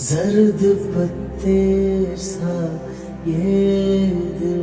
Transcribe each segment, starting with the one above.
जर्द पत्ते सा ये दिल।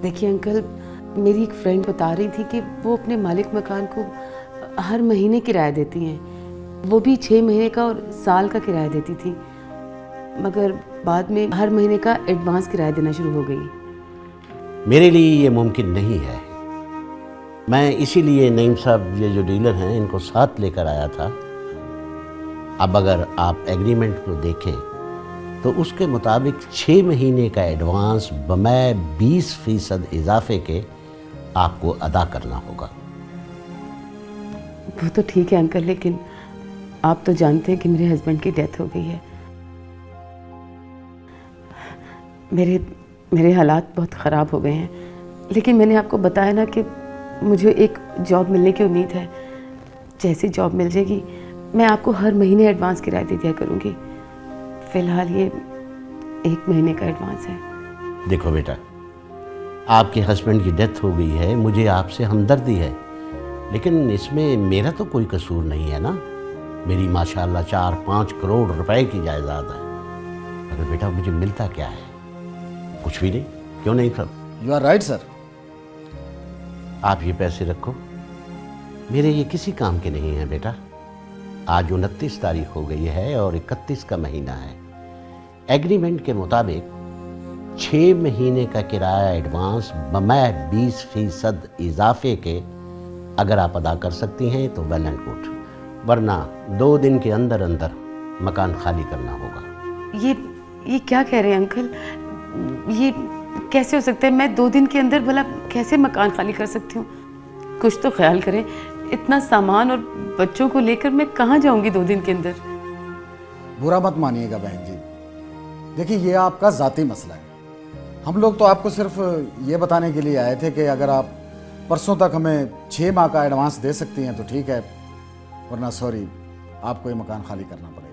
देखिए अंकल, मेरी एक फ्रेंड बता रही थी कि वो अपने मालिक मकान को हर महीने किराया देती हैं, वो भी 6 महीने का और साल का किराया देती थी, मगर बाद में हर महीने का एडवांस किराया देना शुरू हो गई। मेरे लिए ये मुमकिन नहीं है। मैं इसीलिए नईम साहब ये जो डीलर हैं इनको साथ लेकर आया था। अब अगर आप एग्रीमेंट को देखें तो उसके मुताबिक 6 महीने का एडवांस बमै 20% इजाफे के आपको अदा करना होगा। वो तो ठीक है अंकल, लेकिन आप तो जानते हैं कि मेरे हस्बैंड की डेथ हो गई है। मेरे हालात बहुत ख़राब हो गए हैं, लेकिन मैंने आपको बताया ना कि मुझे एक जॉब मिलने की उम्मीद है। जैसी जॉब मिल जाएगी मैं आपको हर महीने एडवांस किराया दे दिया करूँगी। फ़िलहाल ये 1 महीने का एडवांस है। देखो बेटा, आपके हस्बैंड की डेथ हो गई है, मुझे आपसे हमदर्दी है, लेकिन इसमें मेरा तो कोई कसूर नहीं है ना। मेरी माशाल्लाह 4-5 करोड़ रुपए की जायदाद है। अगर बेटा मुझे मिलता क्या है? कुछ भी नहीं। क्यों नहीं sir? You are right sir. आप ये पैसे रखो, मेरे ये किसी काम के नहीं हैं बेटा। आज 29 तारीख हो गई है और 31 का महीना है। एग्रीमेंट के मुताबिक 6 महीने का किराया एडवांस बमै 20% इजाफे के अगर आप अदा कर सकती हैं तो वेल एंड गुड, वरना 2 दिन के अंदर अंदर मकान खाली करना होगा। ये क्या कह रहे हैं अंकल? ये कैसे हो सकता है? मैं 2 दिन के अंदर भला कैसे मकान खाली कर सकती हूँ? कुछ तो ख्याल करें। इतना सामान और बच्चों को लेकर मैं कहाँ जाऊंगी 2 दिन के अंदर? बुरा मत मानिएगा बहन जी, देखिए ये आपका ज़ाती मसला है। हम लोग तो आपको सिर्फ ये बताने के लिए आए थे कि अगर आप परसों तक हमें 6 माह का एडवांस दे सकती हैं तो ठीक है, वरना सॉरी, आपको ये मकान खाली करना पड़ेगा।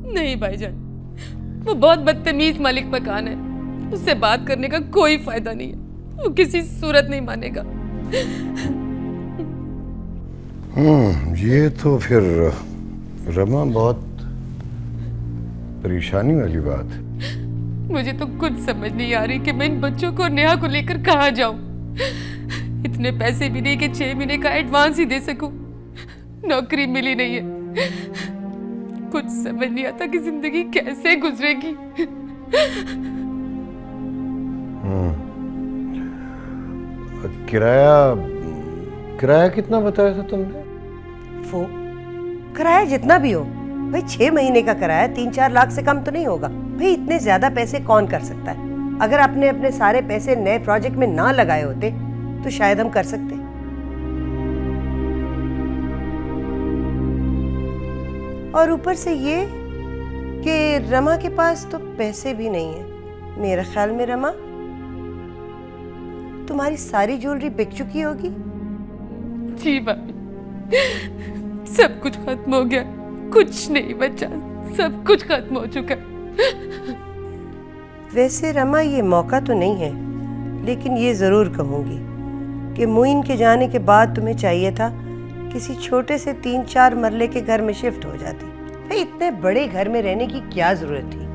नहीं भाईजान, वो बहुत बदतमीज मालिक मकान है, उससे बात करने का कोई फायदा नहीं है। वो किसी सूरत नहीं मानेगा। ये तो फिर रमा बहुत परेशानी वाली बात है। मुझे तो कुछ समझ नहीं आ रही कि मैं इन बच्चों को नेहा को लेकर कहाँ जाऊं। इतने पैसे भी नहीं कि 6 महीने का एडवांस ही दे सकूं। नौकरी मिली नहीं है। कुछ समझ नहीं आता कि जिंदगी कैसे गुजरेगी। किराया कितना बताया था तुमने? वो किराया जितना भी हो भाई, 6 महीने का किराया 3-4 लाख से कम तो नहीं होगा भाई। इतने ज्यादा पैसे कौन कर सकता है? अगर आपने अपने सारे पैसे नए प्रोजेक्ट में ना लगाए होते तो शायद हम कर सकते। और ऊपर से ये कि रमा के पास तो पैसे भी नहीं है। मेरे ख्याल में रमा, तुम्हारी सारी ज्वेलरी बिक चुकी होगी। जी भाभी, सब कुछ खत्म हो गया, कुछ नहीं बचा, सब कुछ खत्म हो चुका। वैसे रमा, ये मौका तो नहीं है, लेकिन ये जरूर कहूंगी कि मुइन के जाने के बाद तुम्हें चाहिए था किसी छोटे से 3-4 मरले के घर में शिफ्ट हो जाती। भाई इतने बड़े घर में रहने की क्या जरूरत थी?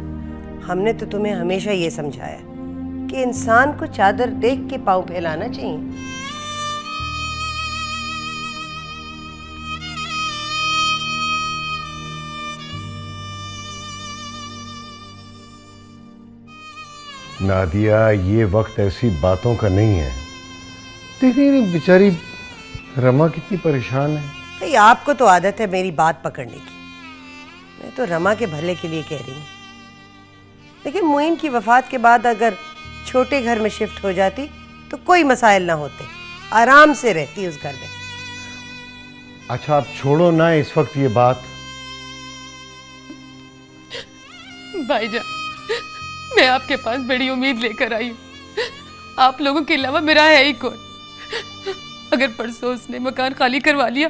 हमने तो तुम्हें हमेशा ये समझाया कि इंसान को चादर देख के पाँव फैलाना चाहिए। नादिया, ये वक्त ऐसी बातों का नहीं है। देखिए बेचारी रमा कितनी परेशान है। भाई आपको तो आदत है मेरी बात पकड़ने की। मैं तो रमा के भले के लिए कह रही हूँ। लेकिन मोइन की वफात के बाद अगर छोटे घर में शिफ्ट हो जाती तो कोई मसाइल ना होते, आराम से रहती उस घर में। अच्छा आप छोड़ो ना इस वक्त ये बात। भाईजान, मैं आपके पास बड़ी उम्मीद लेकर आई हूँ। आप लोगों के अलावा मेरा है ही कौन? अगर परसों उसने मकान खाली करवा लिया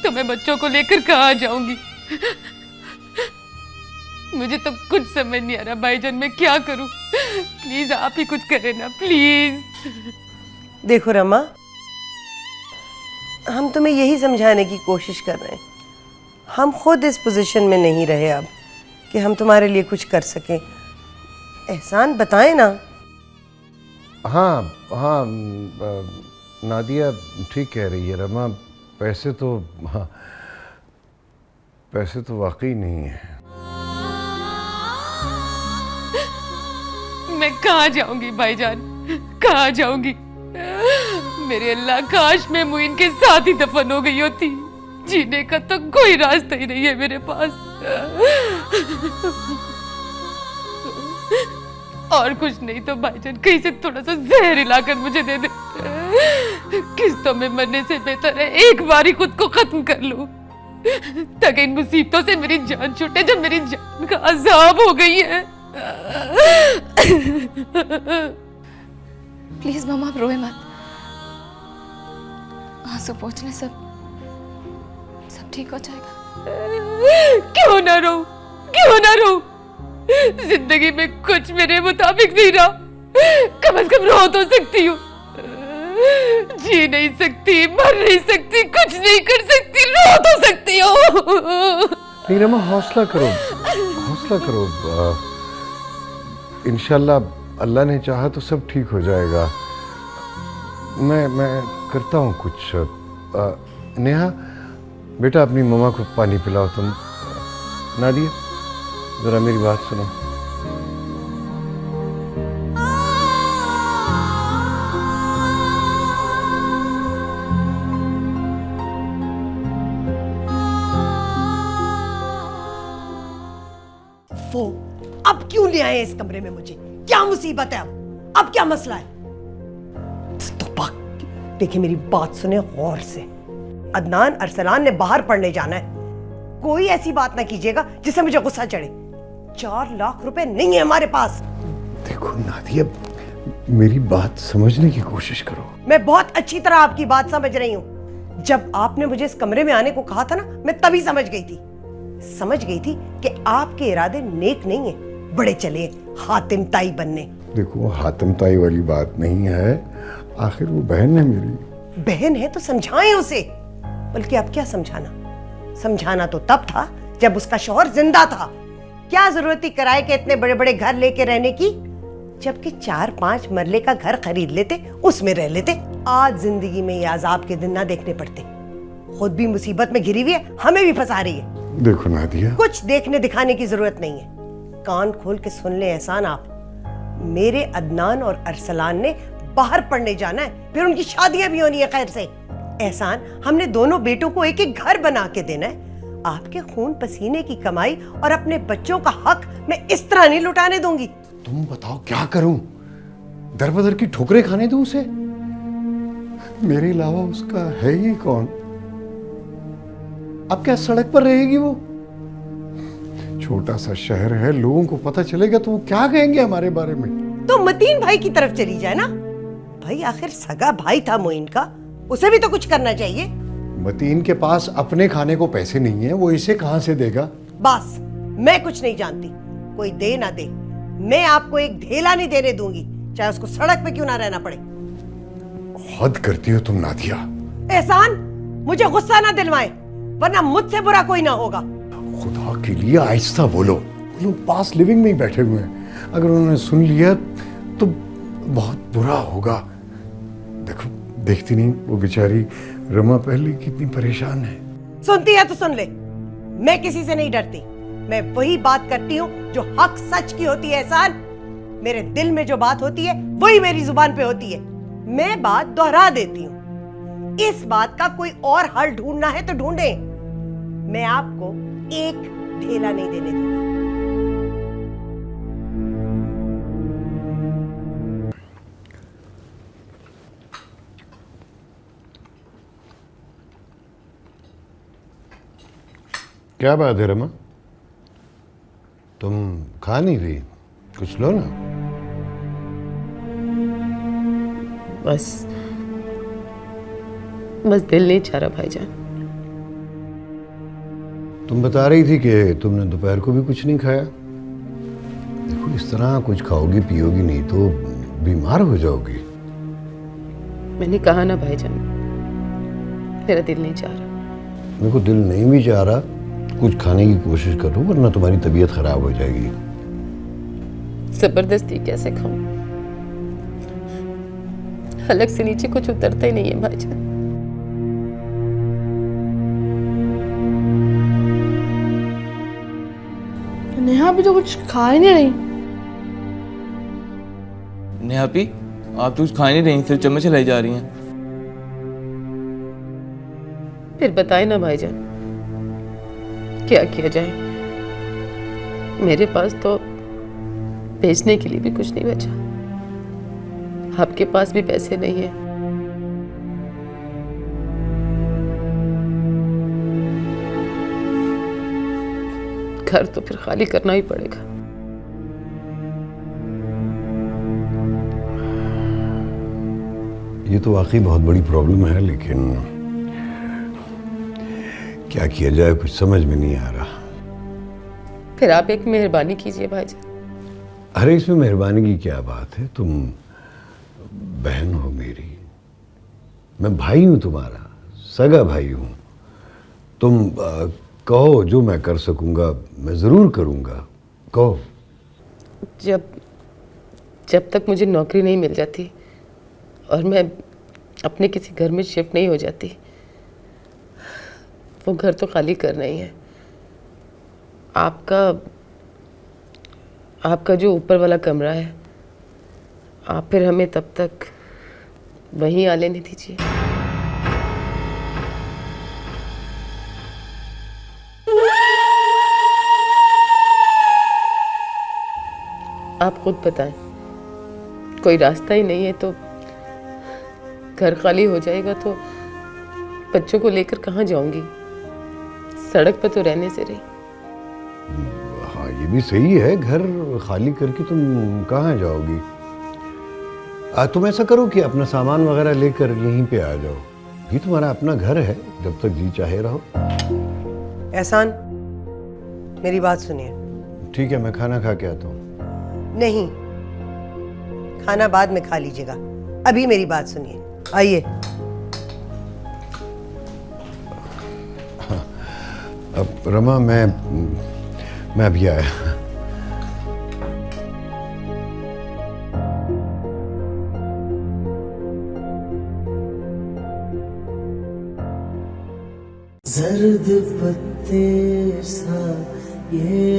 तो मैं बच्चों को लेकर कहाँ जाऊंगी? मुझे तो कुछ समझ नहीं आ रहा भाईजान, मैं क्या करूं? प्लीज आप ही कुछ करें ना, प्लीज। देखो रमा, हम तुम्हें यही समझाने की कोशिश कर रहे हैं। हम खुद इस पोजीशन में नहीं रहे अब कि हम तुम्हारे लिए कुछ कर सकें। एहसान बताएं ना। हाँ हाँ नादिया ठीक कह रही है रमा, पैसे तो हाँ, पैसे तो वाकई नहीं है। मैं कहाँ जाऊंगी भाईजान, कहाँ जाऊंगी? मेरे अल्लाह, काश मैं मोइन के साथ ही दफन हो गई होती। जीने का तो कोई रास्ता ही नहीं है मेरे पास। और कुछ नहीं तो भाईजान कहीं से थोड़ा सा जहर हिलाकर मुझे दे दे। किस्तों में मरने से बेहतर है एक बार ही खुद को खत्म कर लूं, ताकि इन मुसीबतों से मेरी जान छूटे जो मेरी जान का अजाब हो गई है। प्लीज मामा आप रोए मत, आंसू पोंछने सब ठीक हो जाएगा। क्यों ना रो, क्यों ना रो? जिंदगी में कुछ मेरे मुताबिक नहीं रहा, कम से कम रो तो सकती हूँ। जी नहीं सकती, मर नहीं सकती, कुछ नहीं कर सकती, रो तो सकती हूँ। नहीं रमा, हौसला करो, हौसला करो। इंशाल्लाह अल्लाह ने चाहा तो सब ठीक हो जाएगा। मैं करता हूँ कुछ। नेहा बेटा अपनी मम्मा को पानी पिलाओ तुम। नादिया जरा मेरी बात सुनो। वो अब क्यों ले आए इस कमरे में मुझे? क्या मुसीबत है? अब क्या मसला है? देखिए मेरी बात सुने गौर से। अदनान अरसलान ने बाहर पढ़ने जाना है, कोई ऐसी बात ना कीजिएगा जिससे मुझे गुस्सा चढ़े। 4 लाख रुपए नहीं है हमारे पास। देखो नादिया, मेरी बात समझने की कोशिश करो। मैं बहुत अच्छी तरह आपकी बात समझ रही हूँ। जब आपने मुझे इस कमरे में आने को कहा था ना, मैं तभी समझ गई थी कि आपके इरादे नेक नहीं है, बड़े चले हातिम ताई बनने। देखो हातिम ताई वाली बात नहीं है, आखिर वो बहन है मेरी। बहन है तो समझाएं उसे। बल्कि अब क्या समझाना तो तब था जब उसका शौहर जिंदा था। क्या जरूरत थी किराए के इतने बड़े बड़े घर लेके रहने की, जबकि 4-5 मरले का घर खरीद लेते, उसमें रह लेते। आज जिंदगी में ये अजाब के दिन ना देखने पड़ते। खुद भी मुसीबत में घिरी हुई है, हमें भी फंसा रही है। देखो नादिया, कुछ देखने दिखाने की जरूरत नहीं है। कान खोल के सुन ले एहसान आप, मेरे अदनान और अरसलान ने बाहर पढ़ने जाना है, फिर उनकी शादियां भी होनी है खैर से। एहसान, हमने दोनों बेटों को एक एक घर बना के देना है। आपके खून पसीने की कमाई और अपने बच्चों का हक मैं इस तरह नहीं लुटाने दूंगी। तुम बताओ क्या करूं? दर बदर की ठोकरें खाने दूं उसे? मेरे अलावा उसका है ही कौन? अब क्या सड़क पर रहेगी वो? छोटा सा शहर है, लोगों को पता चलेगा तो वो क्या कहेंगे हमारे बारे में? तो मतीन भाई की तरफ चली जाए ना। भाई आखिर सगा भाई था मोइन का, उसे भी तो कुछ करना चाहिए। मतीन के पास अपने खाने को पैसे नहीं है, वो इसे कहां से देगा? बस मैं कुछ नहीं जानती, कोई दे ना दे, मैं आपको एक ढेला नहीं देने दूंगी, चाहे उसको सड़क पे क्यों ना रहना पड़े। हद करती हो तुम नादिया। एहसान, मुझे गुस्सा ना दिलवाएं, वरना मुझसे बुरा कोई ना होगा। खुदा के लिए आहिस्ता बोलो, वो लोग पास लिविंग में ही बैठे हुए हैं, अगर उन्होंने सुन लिया तो बहुत बुरा होगा। देखो, देखती नहीं वो बेचारी रमा पहले कितनी परेशान है। सुनती है तो सुन ले, मैं किसी से नहीं डरती। मैं वही बात करती हूँ जो हक सच की होती है। एहसान, मेरे दिल में जो बात होती है वही मेरी जुबान पे होती है। मैं बात दोहरा देती हूँ। इस बात का कोई और हल ढूंढना है तो ढूंढे। मैं आपको एक ढेला नहीं देने दूंगी। क्या बात है रमा, तुम खा नहीं रही? कुछ लो ना। बस दिल नहीं चाह रहा भाईजान। तुम बता रही थी कि तुमने दोपहर को भी कुछ नहीं खाया। देखो, इस तरह कुछ खाओगी पियोगी नहीं तो बीमार हो जाओगी। मैंने कहा ना भाईजान, मेरा दिल नहीं चाह रहा। मेरे को दिल नहीं भी चाह रहा, कुछ खाने की कोशिश करो वरना तुम्हारी तबीयत खराब हो जाएगी। जबरदस्ती कैसे खाऊं? हलक से नीचे कुछ उतरता ही नहीं है भाईजान। नेहा भी तो कुछ खा ही नहीं रही। नेहा पी, आप तो कुछ खा नहीं रही, सिर्फ चम्मच चलाई जा रही हैं। फिर बताए ना भाईजान, क्या किया जाए? मेरे पास तो बेचने के लिए भी कुछ नहीं बचा। आपके पास भी पैसे नहीं है। घर तो फिर खाली करना ही पड़ेगा। ये तो वाकई बहुत बड़ी प्रॉब्लम है, लेकिन क्या किया जाए कुछ समझ में नहीं आ रहा। फिर आप एक मेहरबानी कीजिए भाईजान। अरे इसमें मेहरबानी की क्या बात है, तुम बहन हो मेरी, मैं भाई हूं तुम्हारा, सगा भाई हूं। तुम कहो, जो मैं कर सकूंगा मैं जरूर करूंगा, कहो। जब तक मुझे नौकरी नहीं मिल जाती और मैं अपने किसी घर में शिफ्ट नहीं हो जाती, वो घर तो खाली करना ही है। आपका जो ऊपर वाला कमरा है, आप फिर हमें तब तक वहीं आ लेने दीजिए। आप खुद बताएं, कोई रास्ता ही नहीं है तो घर खाली हो जाएगा तो बच्चों को लेकर कहाँ जाऊंगी? सड़क पर तो रहने से रही। हाँ, ये भी सही है, घर खाली करके तुम कहाँ जाओगी? तुम ऐसा करो कि अपना सामान वगैरह लेकर यहीं पे आ जाओ। ये तुम्हारा अपना घर है, जब तक जी चाहे रहो। एहसान, मेरी बात सुनिए। ठीक है, मैं खाना खा के आता हूँ। नहीं, खाना बाद में खा लीजिएगा, अभी मेरी बात सुनिए। आइए। अब रमा, मैं अभी आया। जर्द पत्ते सा ये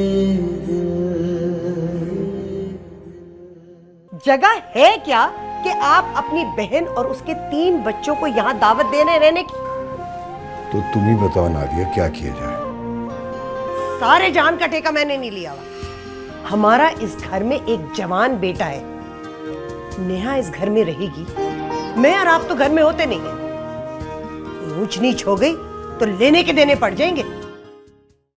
जगह है क्या कि आप अपनी बहन और उसके 3 बच्चों को यहाँ दावत देने रहने की? तो तुम ही बताओ नादिया, क्या किया जाए? सारे जान का ठेका मैंने नहीं लिया हुआ। हमारा इस घर में एक जवान बेटा है। नेहा इस घर में रहेगी, मैं और आप तो घर में होते नहीं है। ऊंच नीच हो गई तो लेने के देने पड़ जाएंगे।